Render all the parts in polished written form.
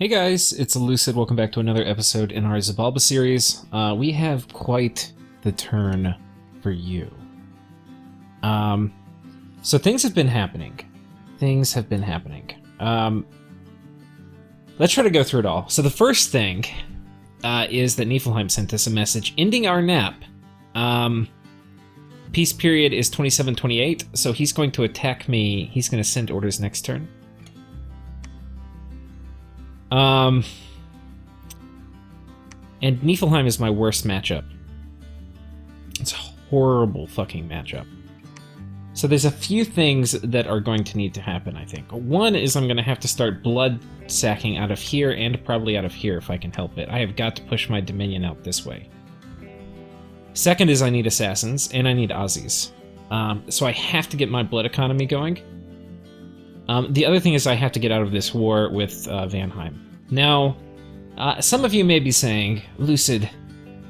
Hey guys, it's Lucid. Welcome back to another episode in our Xibalba series. We have quite the turn for you. So things have been happening. Let's try to go through it all. So the first thing is that Niflheim sent us a message ending our nap. Peace period is 27-28, so he's going to attack me. He's going to send orders next turn. And Niflheim is my worst matchup. It's a horrible fucking matchup. So there's a few things that are going to need to happen, I think. One is I'm going to have to start blood sacking out of here and probably out of here if I can help it. I have got to push my Dominion out this way. Second is I need assassins and I need Aussies. So I have to get my blood economy going. The other thing is I have to get out of this war with Vanheim. Now, some of you may be saying, Lucid,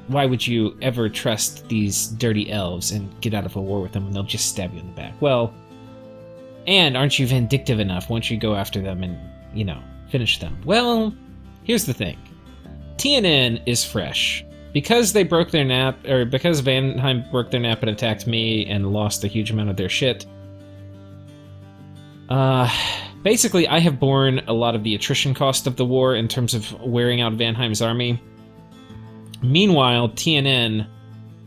why would you ever trust these dirty elves and get out of a war with them when they'll just stab you in the back? Well, and aren't you vindictive enough once you go after them and, you know, finish them? Well, here's the thing. TNN is fresh. Because they broke their nap, or because Vanheim broke their nap and attacked me and lost a huge amount of their shit, basically, I have borne a lot of the attrition cost of the war in terms of wearing out Vanheim's army. Meanwhile, TNN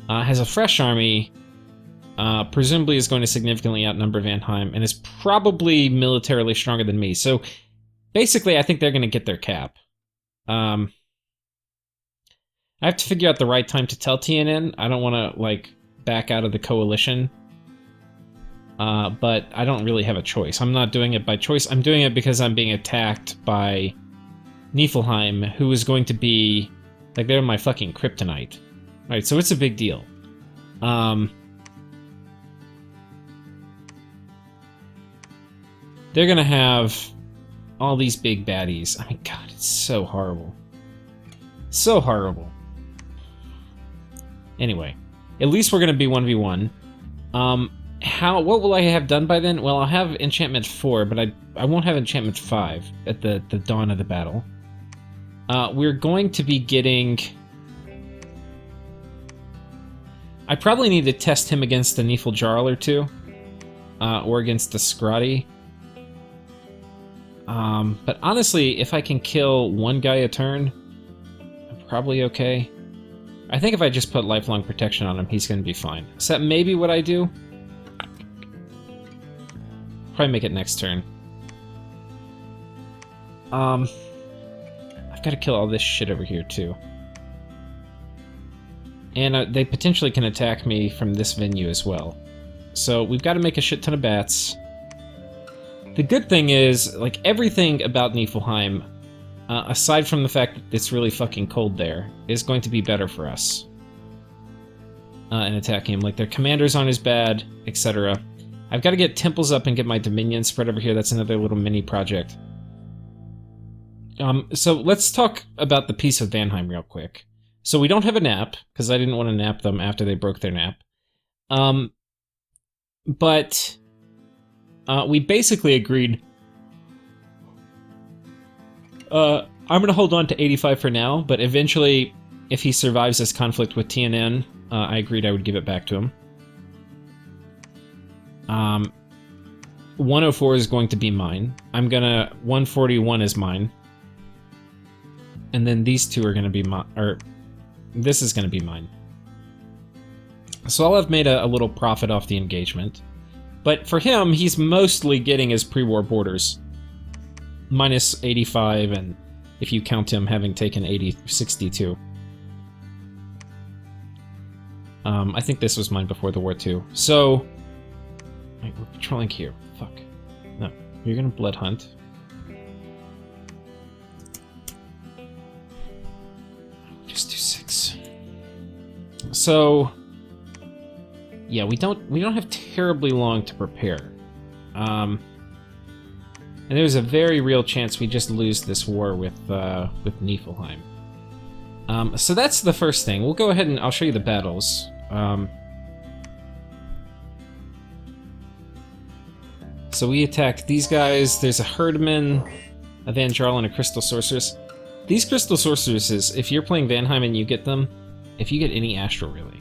has a fresh army, presumably is going to significantly outnumber Vanheim, and is probably militarily stronger than me. So, basically, I think they're going to get their cap. I have to figure out the right time to tell TNN. I don't want to, like, back out of the coalition. But I don't really have a choice. I'm not doing it by choice. I'm doing it because I'm being attacked by Niflheim, who is going to be... like, they're my fucking kryptonite. Right, so it's a big deal. They're gonna have all these big baddies. I mean, God, it's so horrible. So horrible. Anyway, at least we're gonna be 1v1. What will I have done by then? Well, I'll have Enchantment 4, but I won't have Enchantment 5 at the dawn of the battle. We're going to be getting... I probably need to test him against the Nifljarl or two. Or against the Scrotty. But honestly, if I can kill one guy a turn, I'm probably okay. I think if I just put Lifelong Protection on him, he's going to be fine. Is that maybe what I do? Probably make it next turn. I've got to kill all this shit over here, too. And they potentially can attack me from this venue as well. So we've got to make a shit ton of bats. The good thing is, like, everything about Niflheim, aside from the fact that it's really fucking cold there, is going to be better for us. In attacking him. Like, their commanders aren't as bad, etc. I've got to get temples up and get my Dominion spread over here. That's another little mini project. So let's talk about the Peace of Vanheim real quick. So we don't have a nap, because I didn't want to nap them after they broke their nap. But we basically agreed... I'm going to hold on to 85 for now, but eventually, if he survives this conflict with TNN, I agreed I would give it back to him. 104 is going to be mine. 141 is mine. And then these two are going to be mine, or this is going to be mine. So I'll have made a little profit off the engagement. But for him, he's mostly getting his pre-war borders. Minus 85, and if you count him having taken 62. I think this was mine before the war too. So... wait, we're patrolling here. Fuck. No. You're gonna blood hunt. Just do 6. So... yeah, we don't have terribly long to prepare. And there's a very real chance we just lose this war with Niflheim. So that's the first thing. We'll go ahead and I'll show you the battles. So we attacked these guys. There's a herdman. a Van Jarl, and a Crystal Sorceress. These Crystal Sorceresses, if you're playing Vanheim and you get them, if you get any Astral, really,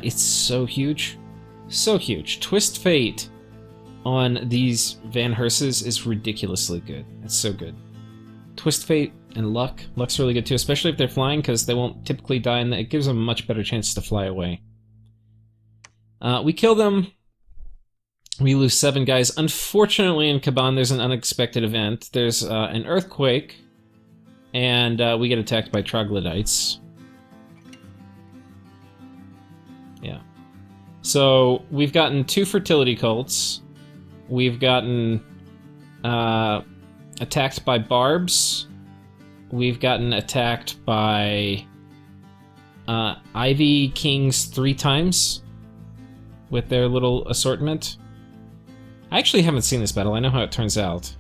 it's so huge. So huge. Twist Fate on these Van Herses is ridiculously good. It's so good. Twist Fate and Luck. Luck's really good too, especially if they're flying, because they won't typically die, and it gives them a much better chance to fly away. We kill them. We lose 7 guys. Unfortunately, in Kaban, there's an unexpected event. There's an earthquake, and we get attacked by troglodytes. Yeah. So, we've gotten 2 fertility cults. We've gotten attacked by barbs. We've gotten attacked by Ivy Kings 3 times with their little assortment. I actually haven't seen this battle. I know how it turns out.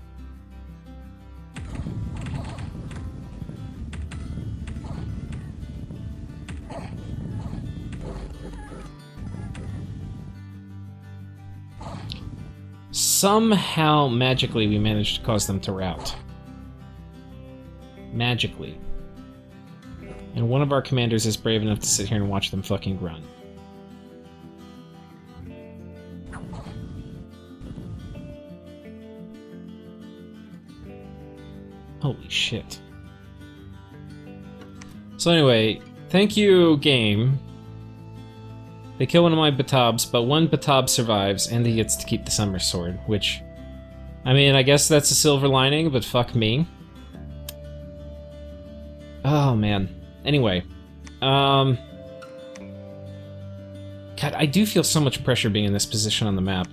Somehow, magically, we managed to cause them to rout. Magically. And one of our commanders is brave enough to sit here and watch them fucking run. Holy shit. So anyway, thank you, game. They kill one of my Batabs, but one Batab survives, and he gets to keep the Summer Sword, which... I mean, I guess that's a silver lining, but fuck me. Oh, man. Anyway. God, I do feel so much pressure being in this position on the map.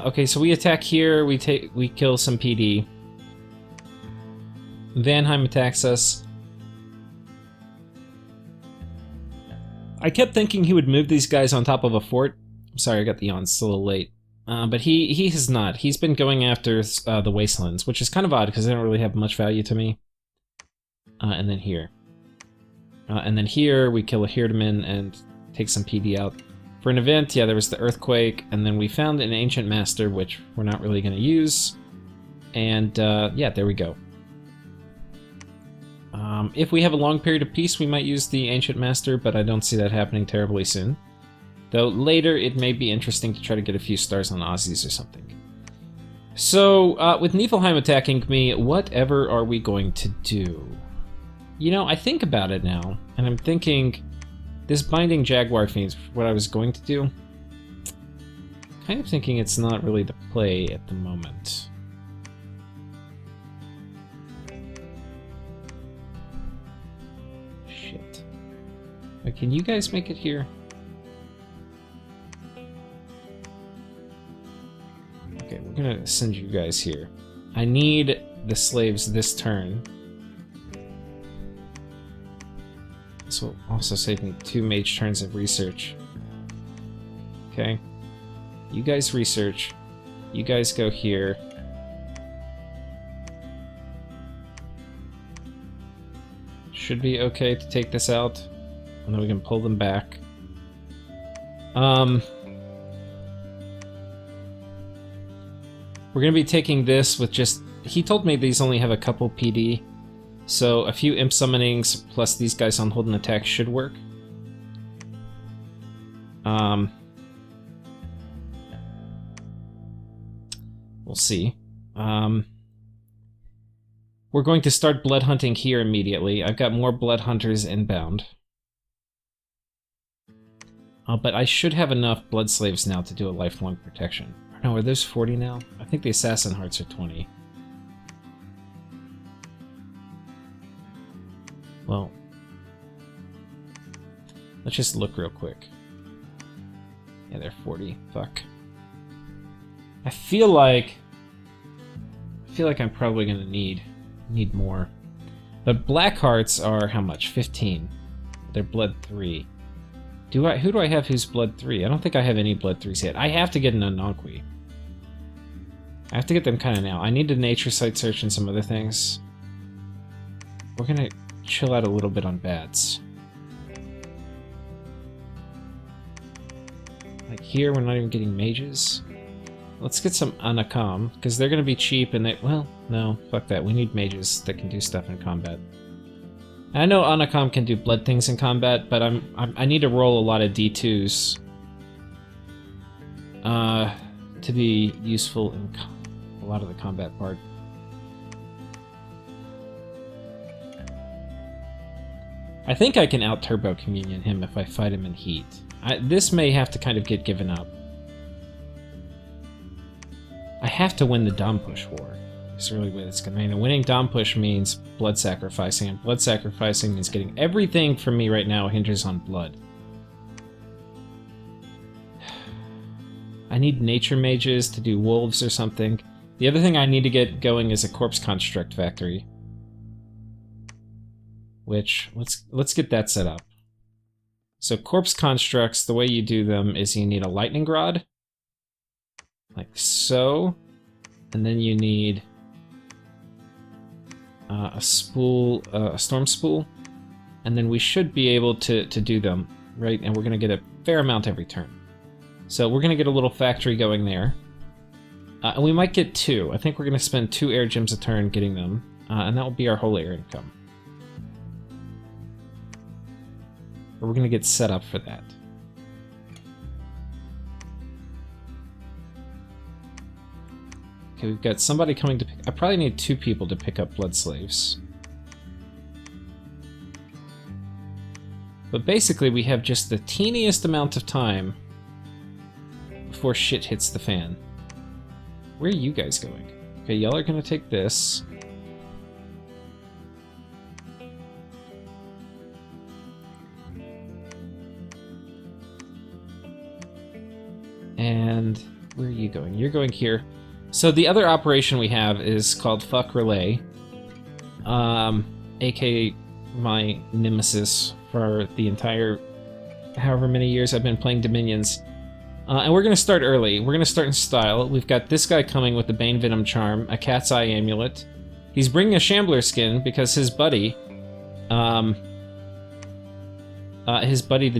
Okay, so we attack here, we kill some PD. Vanheim attacks us. I kept thinking he would move these guys on top of a fort. I'm sorry, I got the yawn, it's a little late. But he has not. He's been going after the Wastelands, which is kind of odd because they don't really have much value to me. And then here. And then here, we kill a Hirdaman and take some PD out. For an event, yeah, there was the Earthquake, and then we found an Ancient Master, which we're not really going to use. And, yeah, there we go. If we have a long period of peace, we might use the Ancient Master, but I don't see that happening terribly soon. Though later, it may be interesting to try to get a few stars on Aussies or something. So, with Niflheim attacking me, whatever are we going to do? You know, I think about it now, and I'm thinking... This Binding Jaguar Fiend's what I was going to do. Kind of thinking it's not really the play at the moment. Shit. Wait, can you guys make it here? Okay, we're gonna send you guys here. I need the slaves this turn. This will also save me 2 mage turns of research. Okay. You guys research. You guys go here. Should be okay to take this out. And then we can pull them back. We're gonna be taking this with just... He told me these only have a couple PD. So a few imp summonings plus these guys on hold and attack should work. We'll see. We're going to start blood hunting here immediately. I've got more blood hunters inbound. But I should have enough blood slaves now to do a lifelong protection. No, are those 40 now? I think the assassin hearts are 20. Well, let's just look real quick. Yeah, they're 40. Fuck. I feel like I'm probably gonna need more. But black hearts are how much? 15. They're blood 3. Who do I have who's blood 3? I don't think I have any blood 3s yet. I have to get an Ananqui. I have to get them kind of now. I need a nature site search and some other things. We're gonna chill out a little bit on bats. Like here, we're not even getting mages. let's get some Anakam, because they're going to be cheap and they... Well, no, fuck that. We need mages that can do stuff in combat. I know Anakam can do blood things in combat, but I need to roll a lot of D2s to be useful in a lot of the combat part. I think I can out-turbo communion him if I fight him in heat. This may have to kind of get given up. I have to win the Dom Push war. It's really what it's going to mean. And winning Dom Push means blood sacrificing, and blood sacrificing means getting everything from me right now hinges on blood. I need nature mages to do wolves or something. The other thing I need to get going is a corpse construct factory. Which, let's get that set up. So corpse constructs, the way you do them is you need a lightning rod, like so, and then you need a spool, a storm spool, and then we should be able to do them, right? And we're going to get a fair amount every turn. So we're going to get a little factory going there. And we might get 2. I think we're going to spend 2 air gems a turn getting them, and that will be our whole air income. But we're going to get set up for that. Okay, we've got somebody coming to pick... I probably need 2 people to pick up blood slaves. But basically we have just the teeniest amount of time before shit hits the fan. Where are you guys going? Okay, y'all are going to take this. And where are you going? You're going here. So the other operation we have is called Fuck Relay. aka my nemesis for the entire however many years I've been playing Dominions. And we're going to start early. We're going to start in style. We've got this guy coming with the Bane Venom Charm, a Cat's Eye Amulet. He's bringing a Shambler skin because his buddy, the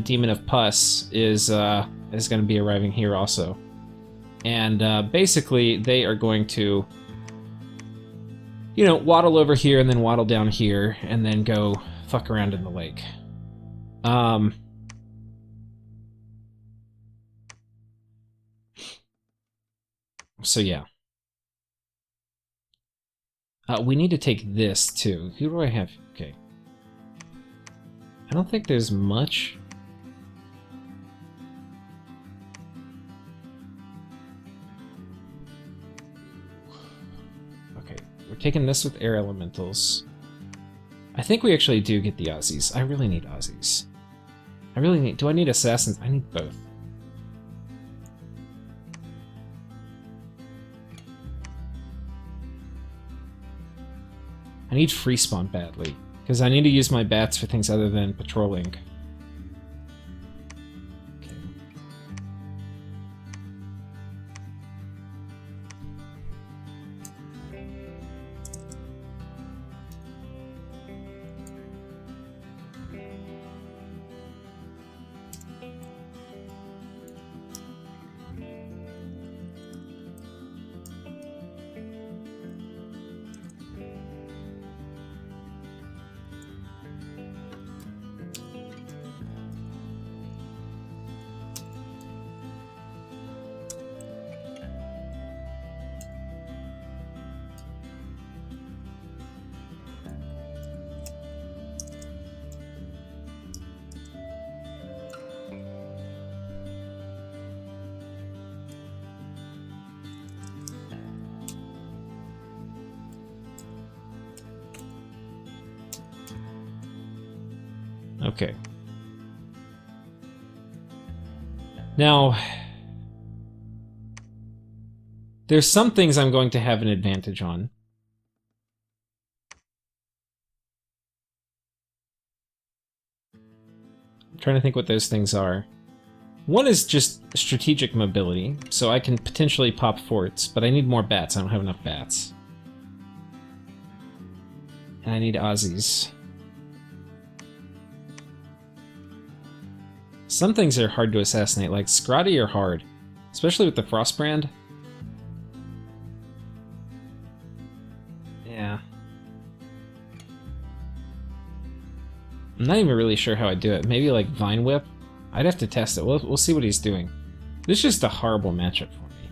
Demon of Pus, is going to be arriving here also. And basically, they are going to, you know, waddle over here and then waddle down here and then go fuck around in the lake. So yeah. We need to take this too. Who do I have? Okay. I don't think there's much. Okay, we're taking this with air elementals. I think we actually do get the Aussies. I really need Aussies. I really need... Do I need assassins? I need both. I need free spawn badly, because I need to use my bats for things other than patrolling. Okay. Okay. Now, there's some things I'm going to have an advantage on. I'm trying to think what those things are. One is just strategic mobility, so I can potentially pop forts, but I need more bats. I don't have enough bats. And I need Aussies. Some things are hard to assassinate, like Scrotty are hard, especially with the Frostbrand. Yeah. I'm not even really sure how I do it. Maybe like Vine Whip? I'd have to test it. We'll see what he's doing. This is just a horrible matchup for me.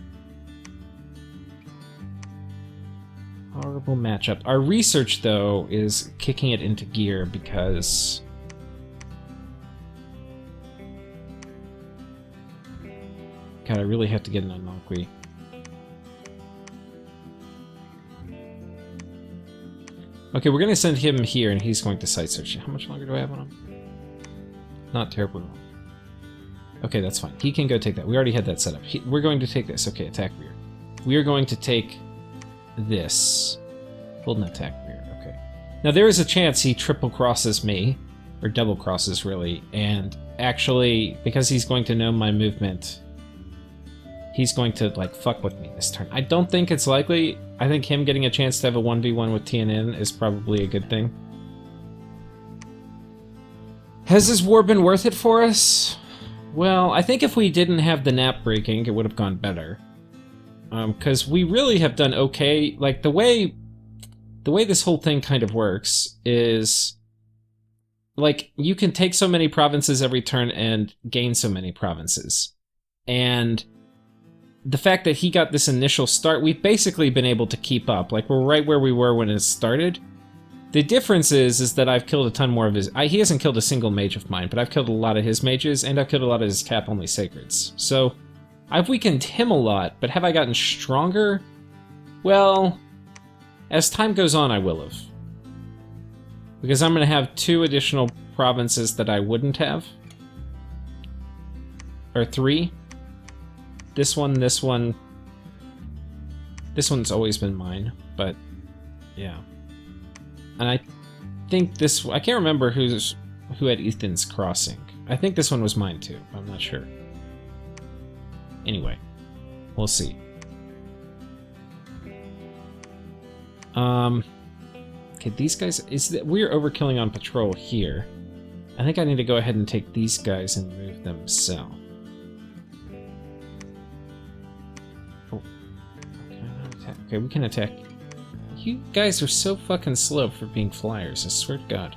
Horrible matchup. Our research, though, is kicking it into gear because... God, I really have to get an Anakwi. Okay, we're going to send him here, and he's going to site search. How much longer do I have on him? Not terribly long. Okay, that's fine. He can go take that. We already had that set up. We're going to take this. Okay, attack rear. We are going to take this. Hold an attack rear. Okay. Now, there is a chance he triple crosses me, or double crosses, really, and actually, because he's going to know my movement, he's going to, like, fuck with me this turn. I don't think it's likely. I think him getting a chance to have a 1v1 with TNN is probably a good thing. Has this war been worth it for us? Well, I think if we didn't have the nap breaking, it would have gone better. Because we really have done okay. Like, the way this whole thing kind of works is... Like, you can take so many provinces every turn and gain so many provinces. And... the fact that he got this initial start, we've basically been able to keep up. Like, we're right where we were when it started. The difference is that I've killed a ton more of his... he hasn't killed a single mage of mine, but I've killed a lot of his mages, and I've killed a lot of his cap-only sacreds. So, I've weakened him a lot, but have I gotten stronger? Well, as time goes on, I will have. Because I'm going to have 2 additional provinces that I wouldn't have. Or 3. This one, this one. This one's always been mine, but yeah. And I think this... I can't remember who had Ethan's Crossing. I think this one was mine too, I'm not sure. Anyway, we'll see. Okay, these guys... we're overkilling on patrol here. I think I need to go ahead and take these guys and move them south. Okay, we can attack. You guys are so fucking slow for being flyers, I swear to God.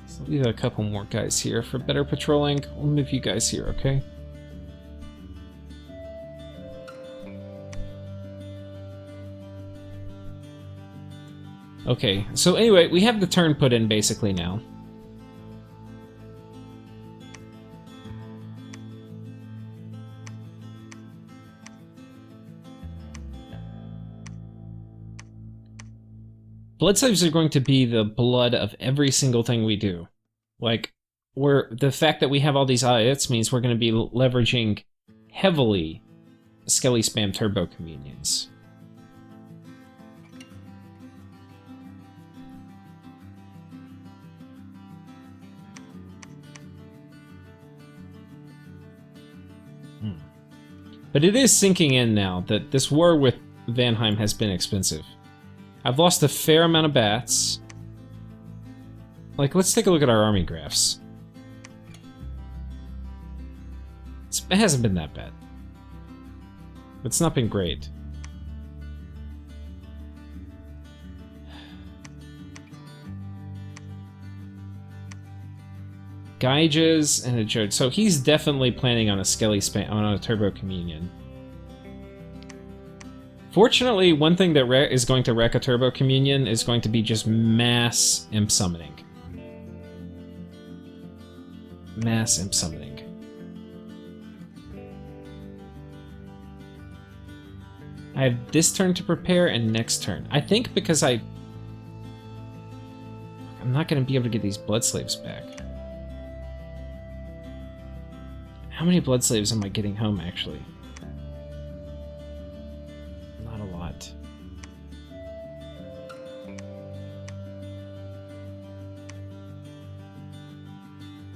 So leave a couple more guys here for better patrolling. We'll move you guys here, okay? Okay, so anyway, we have the turn put in basically now. Blood slaves are going to be the blood of every single thing we do. Like, the fact that we have all these IITs means we're going to be leveraging heavily Skelly Spam Turbo Communions. But it is sinking in now that this war with Vanheim has been expensive. I've lost a fair amount of bats. Like, let's take a look at our army graphs. It hasn't been that bad. It's not been great. Gaiges and a Jode. So he's definitely planning on a Skelly Spam, on a Turbo Communion. Fortunately, one thing that is going to wreck a Turbo Communion is going to be just mass Imp Summoning. Mass Imp Summoning. I have this turn to prepare and next turn. I think because I'm not going to be able to get these Blood Slaves back. How many Blood Slaves am I getting home, actually?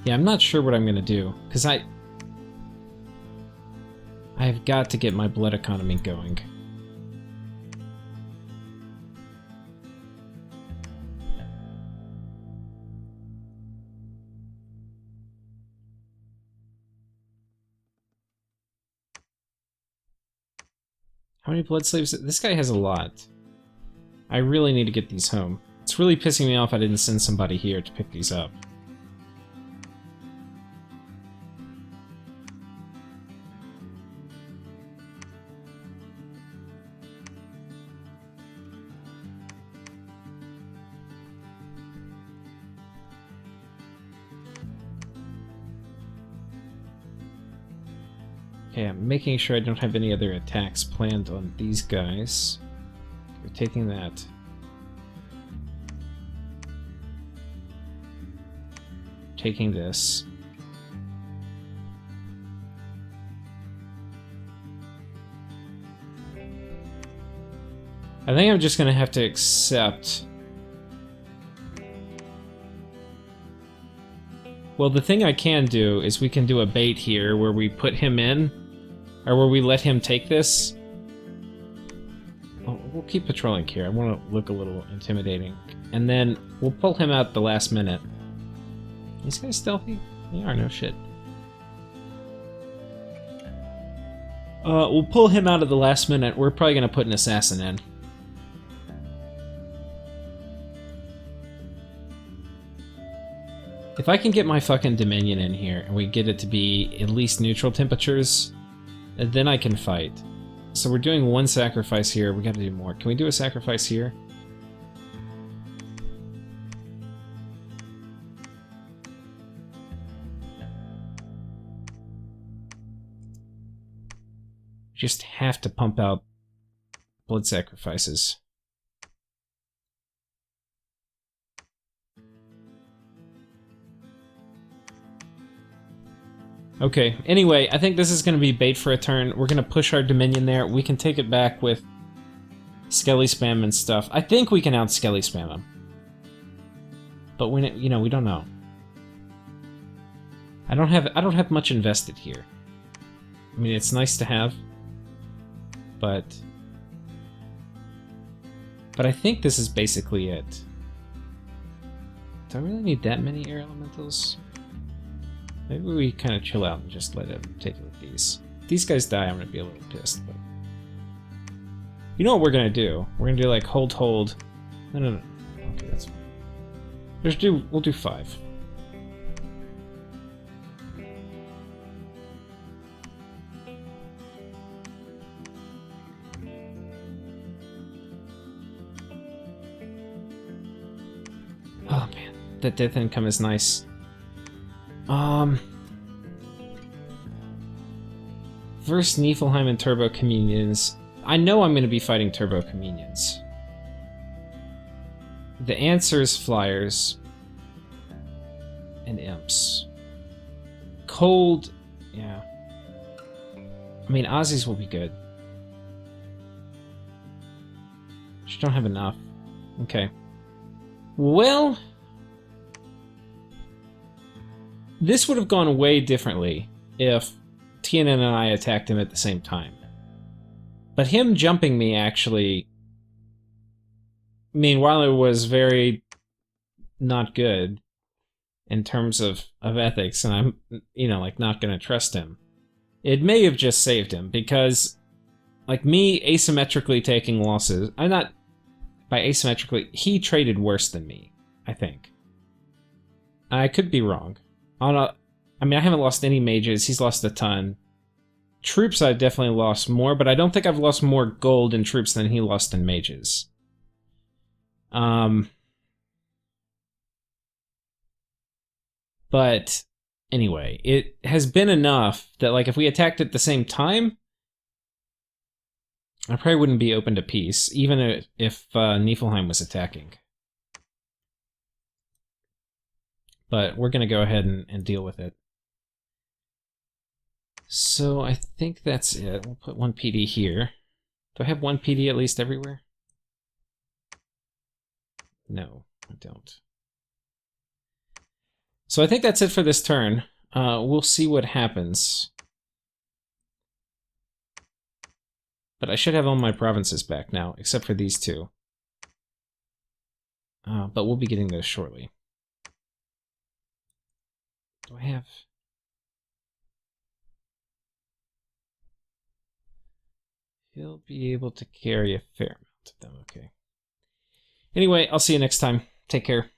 Yeah, I'm not sure what I'm gonna do, because I've got to get my blood economy going. How many blood slaves? This guy has a lot. I really need to get these home. It's really pissing me off I didn't send somebody here to pick these up. Okay, I'm making sure I don't have any other attacks planned on these guys. We're taking that. Taking this. I think I'm just gonna have to accept. Well, the thing I can do is we can do a bait here where we put him in, or where we let him take this. Oh, we'll keep patrolling here. I want to look a little intimidating. And then we'll pull him out the last minute. These guys stealthy? They are, no shit. We'll pull him out at the last minute. We're probably going to put an assassin in. If I can get my fucking Dominion in here, and we get it to be at least neutral temperatures, then I can fight. So we're doing one sacrifice here. We gotta do more. Can we do a sacrifice here? Just have to pump out blood sacrifices. Okay, anyway, I think this is going to be bait for a turn. We're going to push our Dominion there. We can take it back with Skelly Spam and stuff. I think we can out-Skelly Spam him. But we don't know. I don't have much invested here. I mean, it's nice to have, but I think this is basically it. Do I really need that many air elementals? Maybe we kind of chill out and just let him take it with these. If these guys die, I'm going to be a little pissed, but... You know what we're going to do? We're going to do, like, hold. No. Okay, that's fine. We'll do 5. Oh, man. That death income is nice. Versus Niflheim and Turbo Communions. I know I'm going to be fighting Turbo Communions. The answer is Flyers and Imps. Cold, yeah. I mean, Aussies will be good. Just don't have enough. Okay. Well... This would have gone way differently if TNN and I attacked him at the same time. But him jumping me actually... I mean, while it was very not good in terms of ethics, and I'm, like, not gonna trust him, it may have just saved him, because, like, me asymmetrically taking losses... I'm not... By asymmetrically, he traded worse than me, I think. I could be wrong. I mean, I haven't lost any mages. He's lost a ton. Troops, I've definitely lost more, but I don't think I've lost more gold in troops than he lost in mages. But anyway, it has been enough that, like, if we attacked at the same time, I probably wouldn't be open to peace, even if Niflheim was attacking. But we're going to go ahead and deal with it. So I think that's it. We'll put 1 PD here. Do I have 1 PD at least everywhere? No, I don't. So I think that's it for this turn. We'll see what happens. But I should have all my provinces back now, except for these 2. But we'll be getting those shortly. Do I have... . He'll be able to carry a fair amount of them, okay. Anyway, I'll see you next time. Take care.